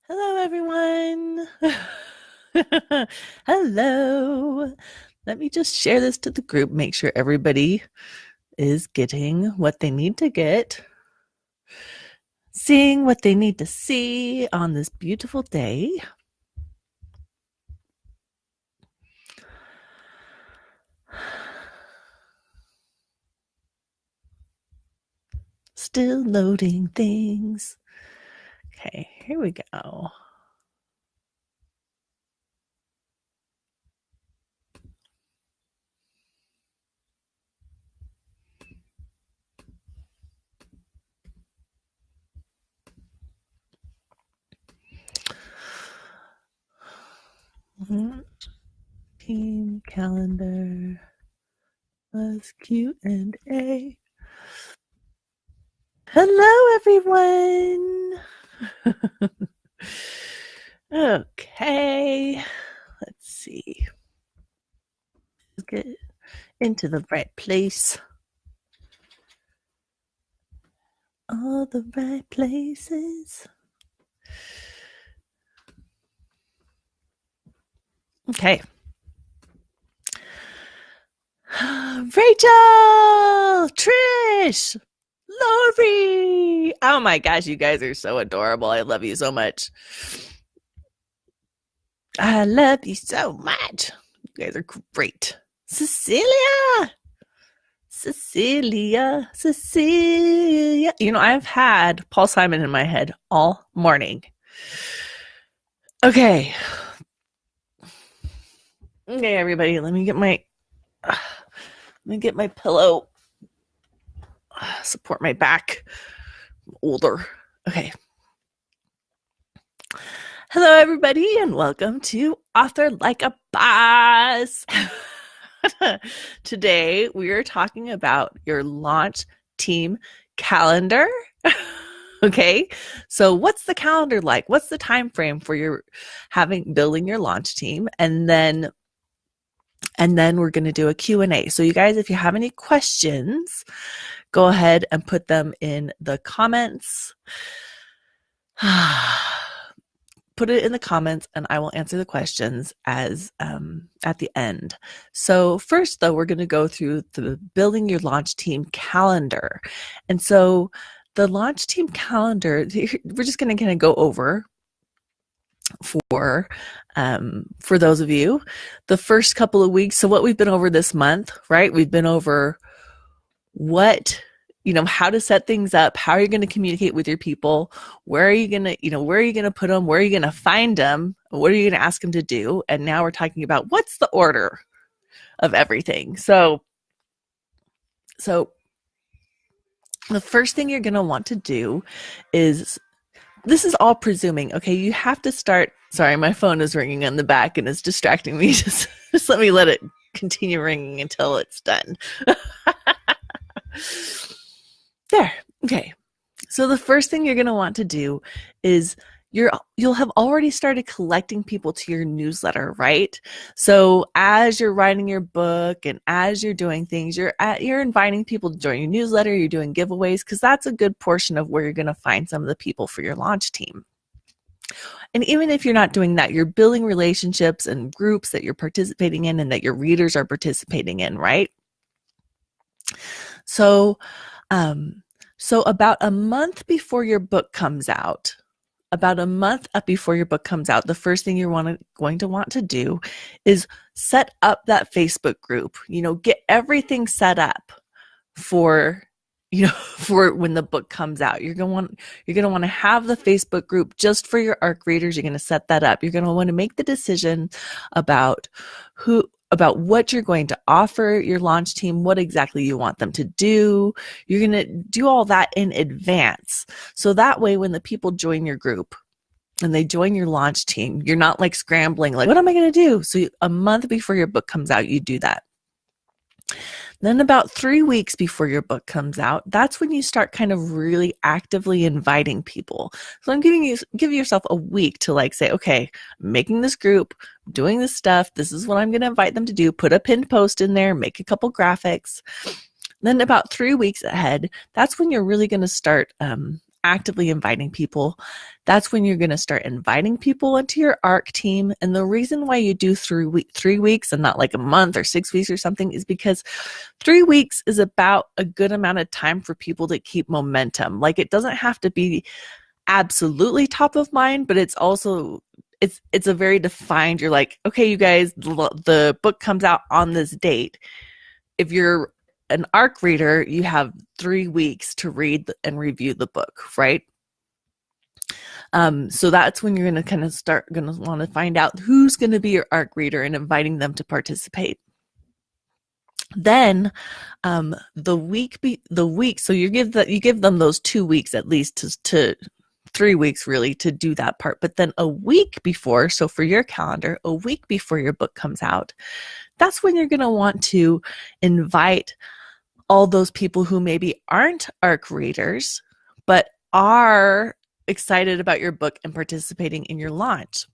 Hello, everyone. Hello. Let me just share this to the group, make sure everybody is getting what they need to get, seeing what they need to see on this beautiful day. Still loading things. Okay, here we go. Team calendar plus Q&A. Hello, everyone. Okay, let's see. Let's get into the right place. All the right places. Okay. Rachel, Trish, Lori. Oh my gosh, you guys are so adorable. I love you so much. I love you so much. You guys are great. Cecilia. You know, I've had Paul Simon in my head all morning. Okay. Okay, everybody, let me get my pillow. Support my back. I'm older. Okay. Hello, everybody, and welcome to Author Like a Boss. Today, we are talking about your launch team calendar. Okay, so what's the calendar like? What's the time frame for your building your launch team? And then we're going to do a Q&A. So you guys, if you have any questions, go ahead and put them in the comments. Put it in the comments and I will answer the questions as at the end. So first, though, we're going to go through the building your launch team calendar. And so the launch team calendar, we're just going to kind of go over for those of you the first couple of weeks. So what we've been over this month, right? We've been over how to set things up, how are you going to communicate with your people, where are you going to put them, where are you going to find them, what are you going to ask them to do? And now we're talking about what's the order of everything. So the first thing you're going to want to do is, this is all presuming, okay, you have to start, sorry, my phone is ringing on the back and it's distracting me. Just let me let it continue ringing until it's done. There. Okay. So the first thing you're going to want to do is you'll have already started collecting people to your newsletter, right? So as you're writing your book and as you're doing things, you're inviting people to join your newsletter, you're doing giveaways, because that's a good portion of where you're going to find some of the people for your launch team. And even if you're not doing that, you're building relationships and groups that you're participating in and that your readers are participating in, right? So about a month before your book comes out, the first thing you're going to want to do is set up that Facebook group. Get everything set up for when the book comes out. You're going to want to have the Facebook group just for your ARC readers. You're going to set that up. You're going to want to make the decision about what you're going to offer your launch team, what exactly you want them to do. You're going to do all that in advance. So that way, when the people join your group and they join your launch team, you're not like scrambling, like, what am I going to do? So a month before your book comes out, you do that. Then about 3 weeks before your book comes out, that's when you start kind of really actively inviting people. So I'm give yourself a week to say, okay, I'm making this group, doing this stuff. This is what I'm going to invite them to do. Put a pinned post in there, make a couple graphics. Then about 3 weeks ahead, that's when you're really going to start actively inviting people, that's when you're going to start inviting people into your ARC team. And the reason why you do 3 weeks and not like a month or 6 weeks or something is because 3 weeks is about a good amount of time for people to keep momentum. Like, it doesn't have to be absolutely top of mind, but it's also it's a very defined, you're like, okay, you guys, the book comes out on this date. If you're an ARC reader, you have 3 weeks to read and review the book, right? So that's when you're going to kind of want to find out who's going to be your ARC reader and inviting them to participate. Then the week, so you give them those 2 weeks at least to 3 weeks really to do that part. But then a week before, so for your calendar, a week before your book comes out, that's when you're going to want to invite all those people who maybe aren't ARC readers, but are excited about your book and participating in your launch.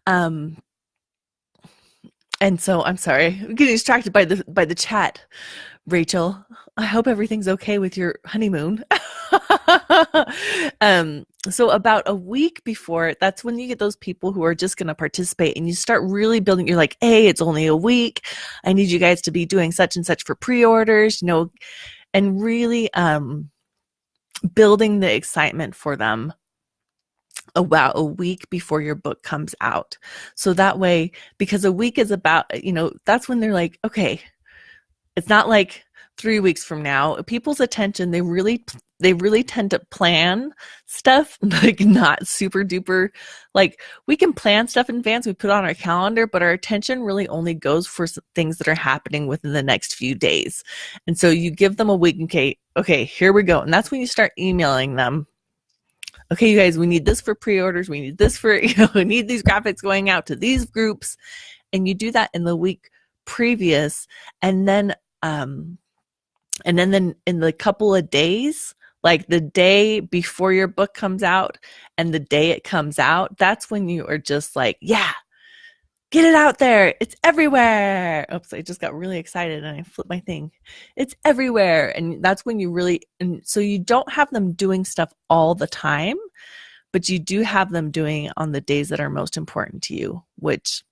And so I'm sorry, I'm getting distracted by the chat. Rachel, I hope everything's okay with your honeymoon. So about a week before, that's when you get those people who are just going to participate, and you start really building. You're like, hey, it's only a week. I need you guys to be doing such and such for pre-orders, and really building the excitement for them about a week before your book comes out. So that way, because a week is about, that's when they're like, okay, it's not like 3 weeks from now. People's attention, they really tend to plan stuff, like not super duper, like we can plan stuff in advance, we put on our calendar, but our attention really only goes for things that are happening within the next few days. And so you give them a week, okay, here we go. And that's when you start emailing them. Okay, you guys, we need this for pre-orders. We need this for, we need these graphics going out to these groups. And you do that in the week previous. And then in the couple of days, like the day before your book comes out and the day it comes out, that's when you are just like, yeah, get it out there. It's everywhere. Oops, I just got really excited and I flipped my thing. It's everywhere. And that's when and so you don't have them doing stuff all the time, but you do have them doing it on the days that are most important to you, which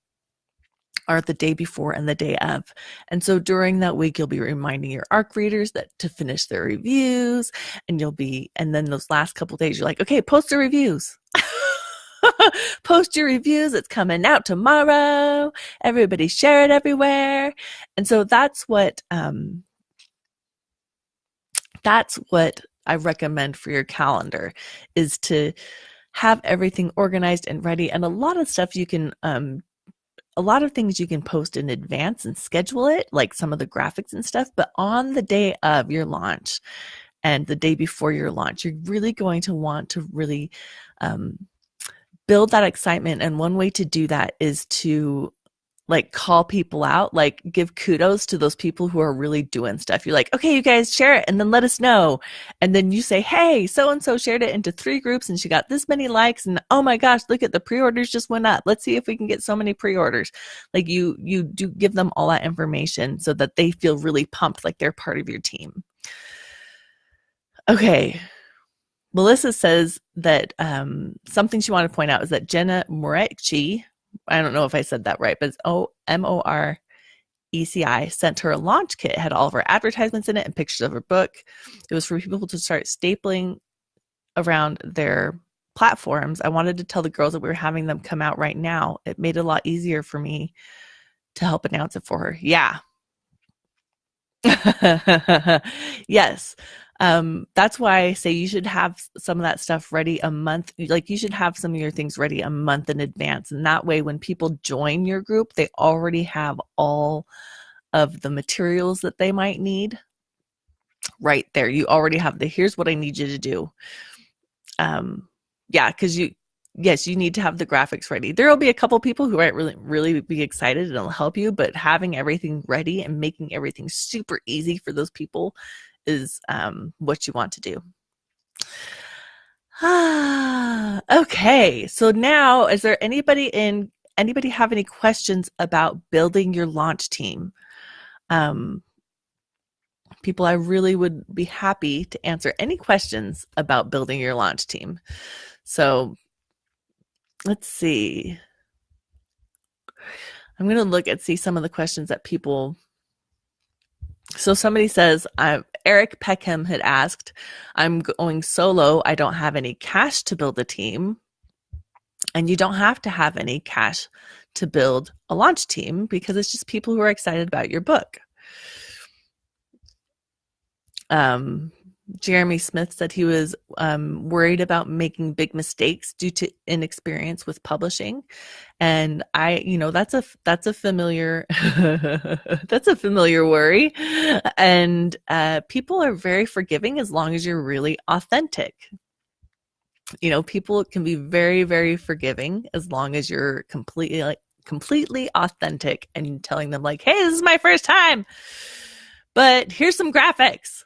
are the day before and the day of. And so during that week, you'll be reminding your ARC readers that to finish their reviews, and then those last couple days, you're like, okay, post the reviews. Post your reviews. It's coming out tomorrow. Everybody share it everywhere. And so that's what I recommend for your calendar, is to have everything organized and ready. And a lot of stuff you can a lot of things you can post in advance and schedule it, like some of the graphics and stuff. But on the day of your launch and the day before your launch, you're really going to want to really build that excitement. And one way to do that is to like call people out, like give kudos to those people who are really doing stuff. You're like, okay, you guys share it and then let us know. And then you say, hey, so-and-so shared it into 3 groups and she got this many likes. And oh my gosh, look at the pre-orders just went up. Let's see if we can get so many pre-orders. Like you do give them all that information so that they feel really pumped, like they're part of your team. Okay. Melissa says that something she wanted to point out is that Jenna Moreci, I don't know if I said that right, but it's Moreci, sent her a launch kit. It had all of her advertisements in it and pictures of her book. It was for people to start stapling around their platforms. I wanted to tell the girls that we were having them come out right now. It made it a lot easier for me to help announce it for her. Yeah. Yes. That's why I say you should have some of that stuff ready a month. Like you should have some of your things ready a month in advance. And that way, when people join your group, they already have all of the materials that they might need right there. You already have here's what I need you to do. Yeah, because you need to have the graphics ready. There will be a couple people who might really, really be excited and it'll help you, but having everything ready and making everything super easy for those people is what you want to do. Okay, so now, is there anybody have any questions about building your launch team? people, I really would be happy to answer any questions about building your launch team. So let's see. I'm going to look and see some of the questions that people. So somebody says, Eric Peckham had asked, I'm going solo. I don't have any cash to build a team. And you don't have to have any cash to build a launch team because it's just people who are excited about your book. Jeremy Smith said he was worried about making big mistakes due to inexperience with publishing, and that's a familiar that's a familiar worry. And people are very forgiving as long as you're really authentic. People can be very, very forgiving as long as you're completely authentic and telling them like, hey, this is my first time, but here's some graphics.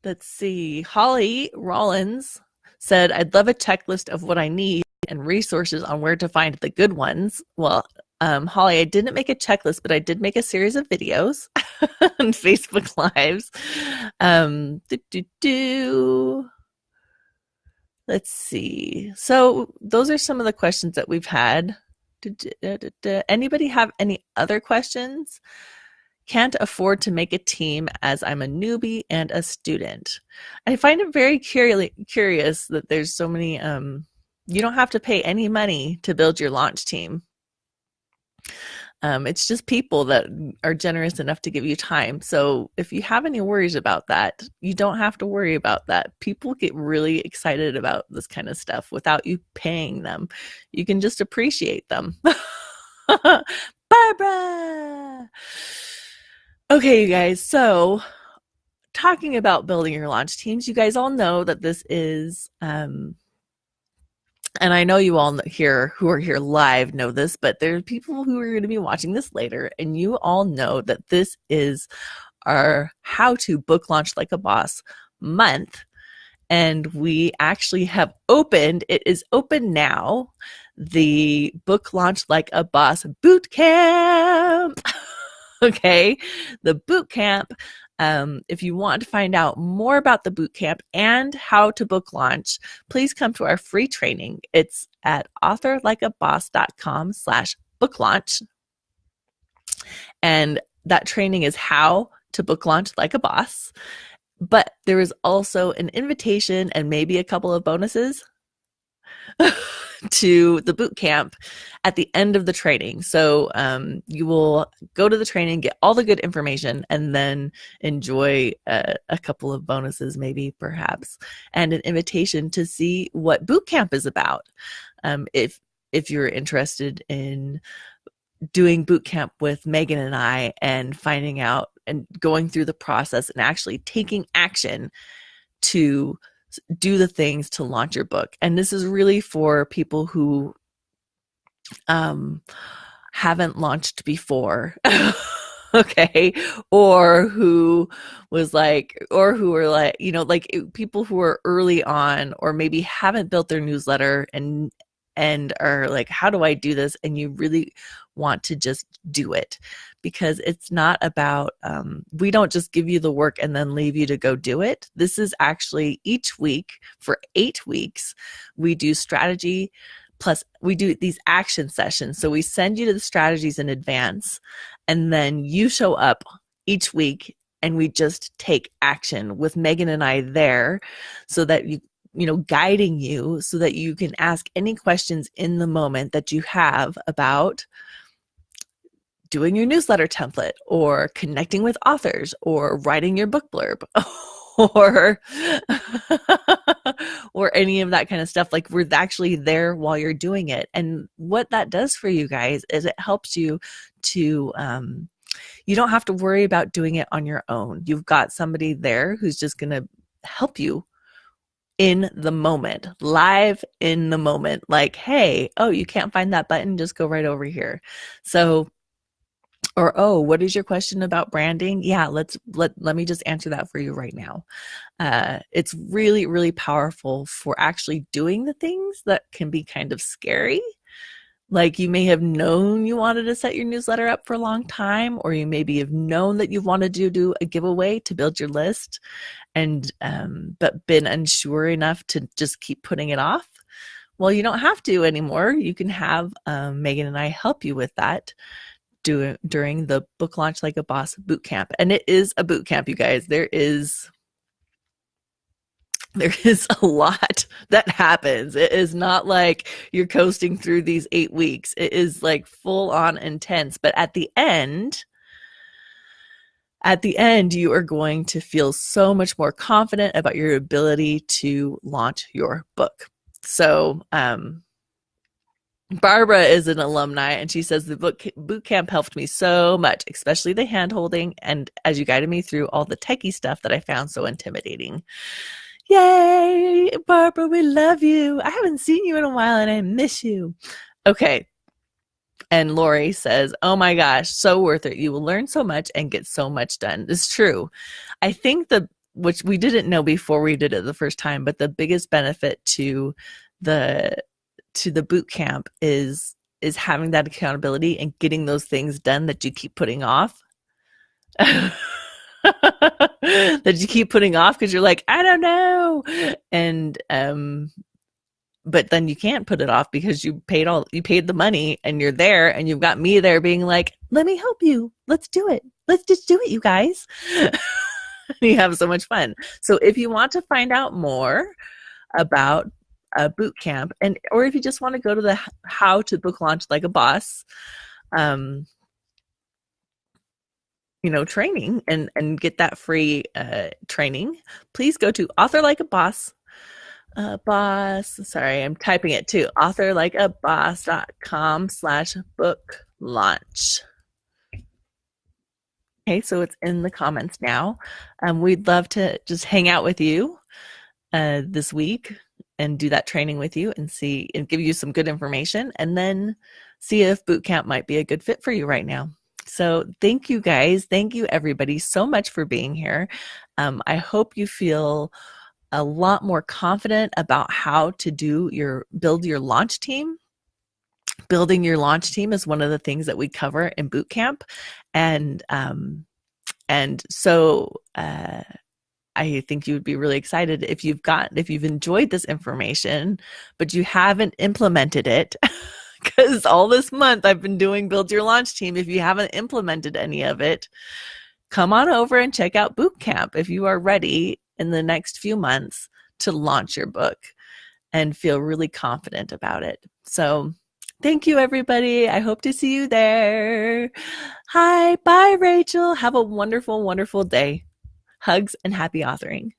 Let's see. Holly Rollins said, I'd love a checklist of what I need and resources on where to find the good ones. Well, Holly, I didn't make a checklist, but I did make a series of videos on Facebook Lives. Let's see. So those are some of the questions that we've had. Anybody have any other questions? Can't afford to make a team as I'm a newbie and a student. I find it very curious that there's so many, you don't have to pay any money to build your launch team. It's just people that are generous enough to give you time. So if you have any worries about that, you don't have to worry about that. People get really excited about this kind of stuff without you paying them. You can just appreciate them. Barbara! Okay, you guys, so talking about building your launch teams, you guys all know that this is, and I know you all here who are here live know this, but there are people who are going to be watching this later, and you all know that this is our How to Book Launch Like a Boss month, and we actually have opened, it is open now, the Book Launch Like a Boss Bootcamp. Okay, the Bootcamp. If you want to find out more about the Bootcamp and how to book launch, please come to our free training. It's at authorlikeaboss.com/book-launch. And that training is how to book launch like a boss. But there is also an invitation and maybe a couple of bonuses to the boot camp at the end of the training. So you will go to the training, get all the good information, and then enjoy a couple of bonuses, maybe, perhaps, and an invitation to see what boot camp is about. If you're interested in doing boot camp with Megan and I and finding out and going through the process and actually taking action to do the things to launch your book. And this is really for people who haven't launched before. Okay, or who were like, people who are early on, or maybe haven't built their newsletter and are like, how do I do this? And you really want to just do it, because it's not about, we don't just give you the work and then leave you to go do it. This is actually each week for 8 weeks, we do strategy, plus we do these action sessions. So we send you to the strategies in advance, and then you show up each week and we just take action with Megan and I there, so that guiding you so that you can ask any questions in the moment that you have about doing your newsletter template, or connecting with authors, or writing your book blurb, or or any of that kind of stuff. Like, we're actually there while you're doing it. And what that does for you guys is it helps you to you don't have to worry about doing it on your own. You've got somebody there who's just going to help you in the moment, live in the moment. Like, hey, oh, you can't find that button, just go right over here. So, or, oh, what is your question about branding? Yeah, let me just answer that for you right now. It's really, really powerful for actually doing the things that can be kind of scary. Like you may have known you wanted to set your newsletter up for a long time, or you maybe have known that you've wanted to do a giveaway to build your list and but been unsure enough to just keep putting it off. Well, you don't have to anymore. You can have Megan and I help you with that during the Book Launch Like a Boss Bootcamp. And it is a bootcamp, you guys. There is a lot that happens. It is not like you're coasting through these 8 weeks. It is like full on intense. But at the end, you are going to feel so much more confident about your ability to launch your book. So, Barbara is an alumni, and she says the boot camp helped me so much, especially the hand holding, and as you guided me through all the techie stuff that I found so intimidating. Yay, Barbara, we love you. I haven't seen you in a while, and I miss you. Okay. And Lori says, oh my gosh, so worth it. You will learn so much and get so much done. It's true. I think which we didn't know before we did it the first time, but the biggest benefit to the boot camp is having that accountability and getting those things done that you keep putting off. That you keep putting off because you're like, I don't know. And but then you can't put it off because you paid the money and you're there, and you've got me there being like, let me help you. Let's do it. Let's just do it, you guys. You have so much fun. So if you want to find out more about a boot camp, or if you just want to go to the How to Book Launch Like a Boss training and get that free training, please go to sorry, I'm typing it too, authorlikeaboss.com/book-launch. Okay, so it's in the comments now. We'd love to just hang out with you this week and do that training with you and give you some good information, and then see if bootcamp might be a good fit for you right now. So thank you guys. Thank you everybody so much for being here. I hope you feel a lot more confident about how to build your launch team. Building your launch team is one of the things that we cover in bootcamp. And so I think you would be really excited if you've enjoyed this information, but you haven't implemented it. Because all this month I've been doing Build Your Launch Team. If you haven't implemented any of it, come on over and check out Bootcamp if you are ready in the next few months to launch your book and feel really confident about it. So thank you, everybody. I hope to see you there. Hi, bye, Rachel. Have a wonderful, wonderful day. Hugs and happy authoring.